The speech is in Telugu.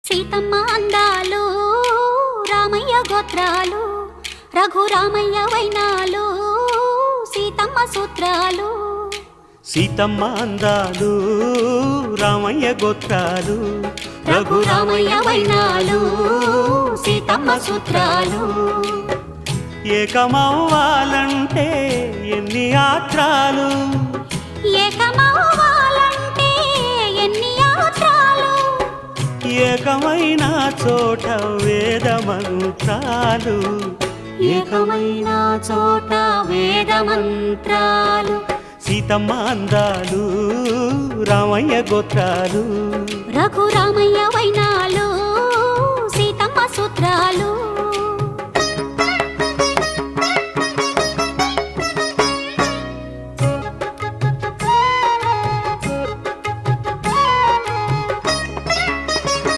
సీతమ్మ అందాలు రామయ్య గోత్రాలు రఘురామయ్య వైనాలు సీతమ్మ సూత్రాలు. సీతమ్మ అందాలు రామయ్య గోత్రాలు రఘురామయ్య వైనాలు సీతమ్మ సూత్రాలు. ఏకమవ్వాలంటే ఎన్ని యాత్రాలు, ఏకమవ్వాలంటే ఎన్ని యాత్రాలు, ఏకమైన చోట వేద మంత్రాలు, ఏకమైన చోట వేద మంత్రాలు. సీతమ్మ అందాలు రామయ్య గోత్రాలు రఘురామయ్య వైనాలు